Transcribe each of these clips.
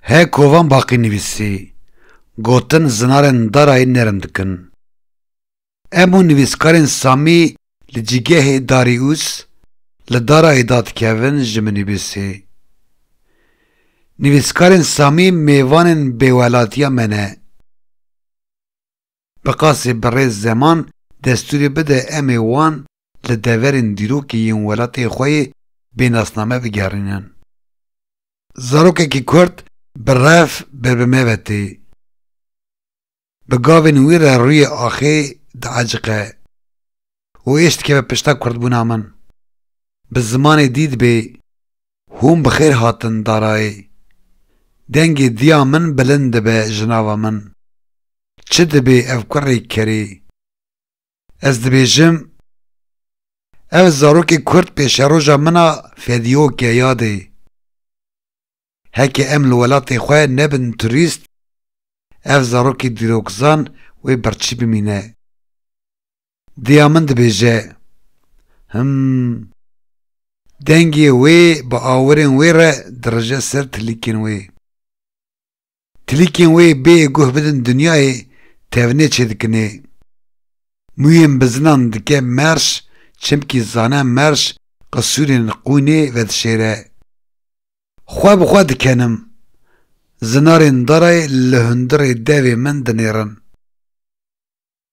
He kovan baqî nivîsî, gotin zinarên darayê nerm dikin. Em û nivîskarên Samî li cîgehê Dariûs li darayê da dikevin ji min nivîsê. Nivîskarên Samî mêvanên bêwelatiya me ne. Bi qasê birêz zeman destûrê bide em ê wan li deverên dîrokê yên welatê xwe yê bênasname bigerînin. Zarokekî Kurd bi rev berbimevetê. Bi gavên wî re rûyê axê dieciqe û êş dikeve pişta kurdbûna min. Bi zimanê dî dibe hûn bi xêr hatin darayê. Dengê diya min bilind dibe ji nava min. Çi dibe ev kurê kerê? Ez dibêjim ev zarokê Kurd pêşeroja min a fedîyokê yadê. Heke em li welatê xwe nebin turîst, ev zarokê dîrokzan wê berçî bimîne. Diya min dibêje, dengê wê bi awirên wê re dirije ser tilîkên wê. Tilîkên wê bêyê guh bidin dunyayê tevnê çêdikinê. Mûyên bizinan dike merş, çimkî zane merş qisûrên qûnê vedişêre. Xwe bi xwe dikenim. Zinarên darayê li hundirê devê min dinêrin.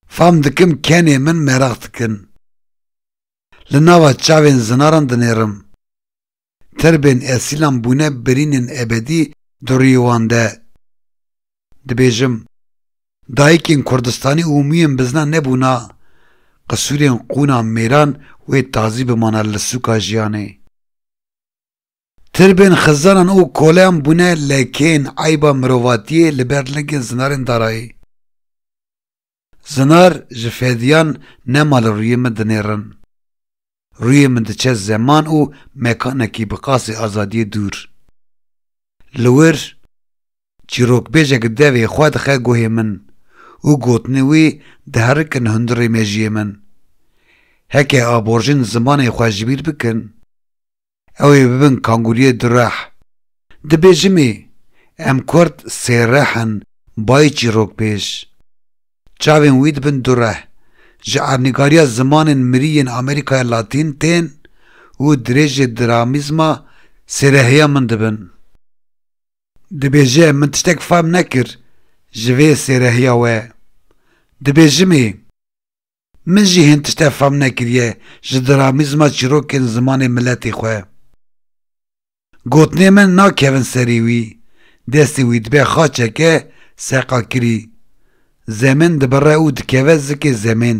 Fam dikim kenê min meraq dikin. Li nava çavên zinaran dinêrim. Tirbên esîlan bûne birînên ebedî di rûyê wan de. Dibêjim, dayîkên Kurdistanî û mûyên bizinan nebûna, qisûrên qûna mêran wê tazî bimane li sûka jiyanê. Tirbên xizanan û koleyan bûne lekeyên eyba mirovatiyê li ber lingên zinarên darayê. Zinar ji fediyan nema li rûyê min dinêrin. Rûyê min diçe zeman û mekanekî bi qasê azadiyê dûr. Li wir çîrokbêjek devê xwe dixe guhê min û gotinê wî diherikin hundirê mejiyê min. Heke aborjên zimanê xwe ji bîr bikin, ew ê bibin kangûriyê du reh. Dibêjimê em Kurd sê rehin bayî çîrokbêj. Çavên wî dibin du reh, ji ernîgariya zimanên mirî yên Amerîkaya Latîn tên û dirêjê dramîzma sêrehiya min dibin. Dibêje min tiştek fam nekir ji vê sêrehiya we. Dibêjimê min jî hin tiştek fam nekiriye ji dramîzma çîrokên zimanê milletê xwe. Gotinê min nakevin serî wî, destê wî dibe xaçeke seqa kirî. Zemin dibire û dikeve zikê zemên.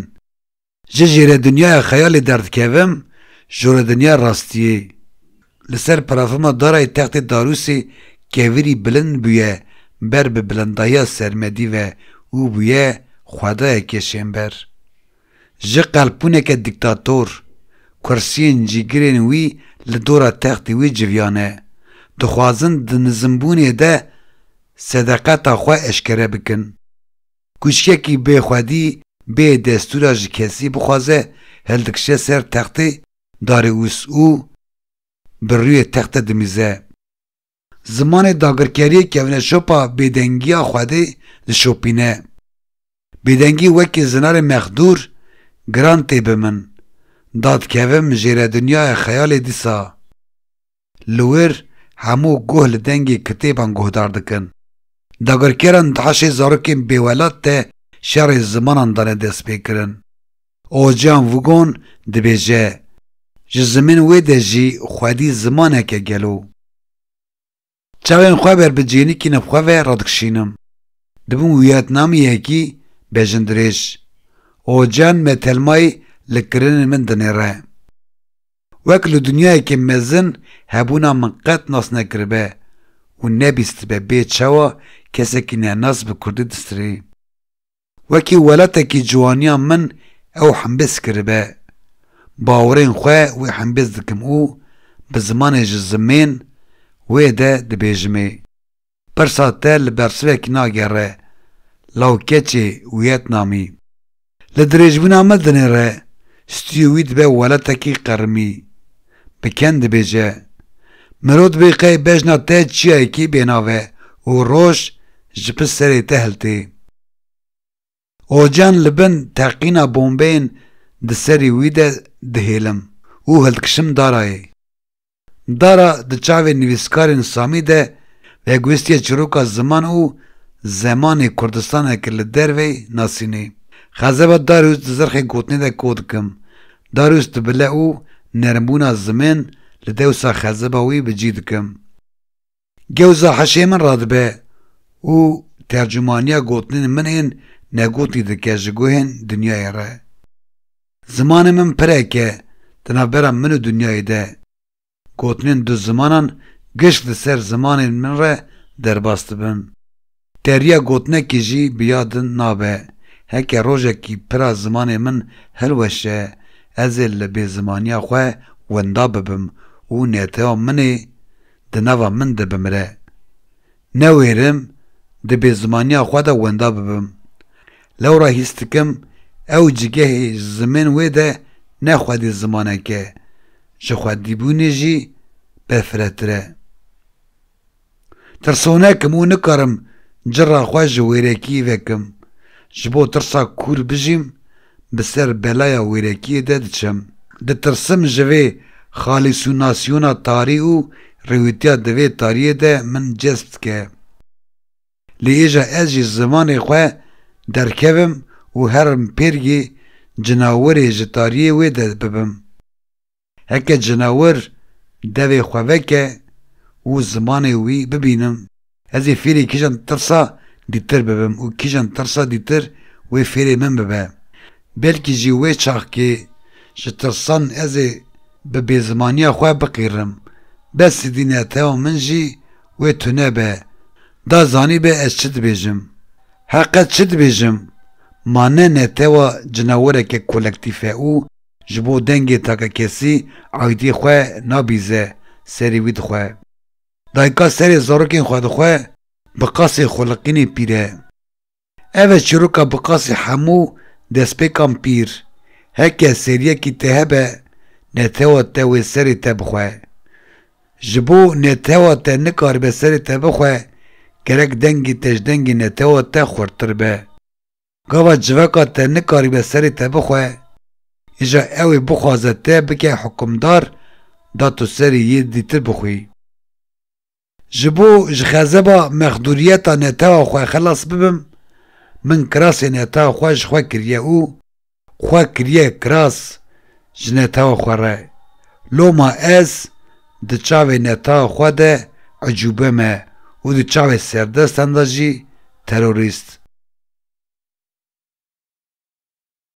Ji jêre dunyaya xeyalê derdikevim, jore dunya rastiyê. Li ser pirafima darayê textê Darûsê kevirî bilind bûye ber bi bilindahiya sermedî ve û bûye xwedayekê şêmber. Ji qelpûneke dîktator, kursiyên cîgirên wî li dora textê wî civiyane. Dixwazin di nizimbûnê de sedeqeta xwe eşkere bikin. Kuşkekî bêxwedî bê destûra ji kesî bixwaze hildikşe ser textê Dariûs û bi rûyê textê dimîze. Zimanê dagirkeriyê kevne şopa bêdengiya Xwedê dişopîne. Bêdengî wekî zinarê mexdûr giran tê bimin. Dadkevim jêre dunyaya xeyalê dîsa. Li wir hemû guh li dengê kitêban guhdar dikin. Dagirkeran dihişê zarokên bêwelat de şerê zimanan dane dest pêkirin. Ojiyan Vugon dibêje, ji zimên wê de jî xwedî zimaneke gelo. Çavên xwe ber bi cênîkî navxwe ve radikişînim. Dibin wiyetnameyekî bejindirêj. Ojiyan me telmayê li kirinên min dinêre. Wek li dunyayekê mezin hebûna min qet nas nekiribe û nebîstibe bê çawa kesekî nenas bi Kurdî distirê. Wekî welatekî ciwaniya min ew hembêz kiribe. Bawerên xwe wê hembêz dikim û bi zimanê ji zimên wê de dibêjimê. Pirsa te li bersivekî nagere, lawkeçê wiyetnamî. Li dirêjbûna me dinêre, stûyê wî dibe welatekî qermî. Bi ken dibêje, mirov dibê qey bejna te çiyayekî bênave و روش جپس سری تهلتی. اوجان لبن تاقینا بومبین ده سری ویده دهیلم و هلکشم دارای. دارا ده چاوی نویسکارین سامی ده و گوستی چروکا زمان او زمان کردستان اکل دروی ناسینی. خزبا داروز دزرخی گوتنی ده کود کم. داروز تبله او نرمبونا زمان لدوسا خزبا وی بجید کم. گوزا حشی من رادبه او ترجمانیا گوتنین من این نگوتی دکه جگوهن دنیای را. زمان من پره که تنابرا منو دنیای ده. گوتنین دو زمانان گشت سر زمان من را در باست بم. تریا گوتنه کی جی بیادن نابه. هکه روژه کی پرا زمان من هلوشه ازل بی زمانیا خواه وندا ببم و نیتها منی دنوا من ده بمره. نویرم ده بی زمانیا خواه ده وندا ببم. لو را هستکم او جگه زمین ویده نخواه دی زمانه که جخواه دیبونه جی بفرتره. ترسونه کم و نکارم جرا خواه جویرکی وکم. جبو ترسا کور بجیم بسر بلایا ویرکی ده دچم. ده ترسم جوی خالصوناسیونا تاری و رویتیا دوی تاریه ده من جست که. لیجا از جی زمان خواه درکبم و هرم پیرگی جناوری جتاریه وی ده ببم. هکه جناور دوی خواه که و زمان وی ببینم. ازی فیری کیجان ترسا دیتر ببم و کیجان ترسا دیتر وی فیری من ببه. بلکی جی وی چاق که جترسان ازی ببی زمانی خواه بقیرم. بس دینه تاو من جی وی تونه به. دا زانی به از چد بیجم. حقیقت چد بیجم. مانه نتاوا جناوره که کولکتیفه او جبو دنگی تاکا کسی عایدی خواه نابیزه سری وید خواه. دایکا سری زاروکین خواه خواه بقاسی خلقینی پیره. اوه چروکا بقاسی حمو دسپیکان پیر. هکه سریه کی تهبه نتاوا تاوی سری تبخواه. جبو نتاوا تا نکار به سری تبخواه گرک دنگی تجدنگی نتاوا تا خورتر به. گاوا جوکا تا نکاری به سری تا بخواه ایجا اوی بخوازه تا بکه حکمدار دا تو سری یه دیتر بخوی. جبو جخزبا مخدوریتا نتاوا خواه خلاص ببم من کراس نتاوا خواه جخواه کریه او خواه کریه کراس جنتاوا خواه را. لو ما از ده چاوی نتاوا خواه ده عجوبه ما و ده چاوی سردستان دا جی تروریست.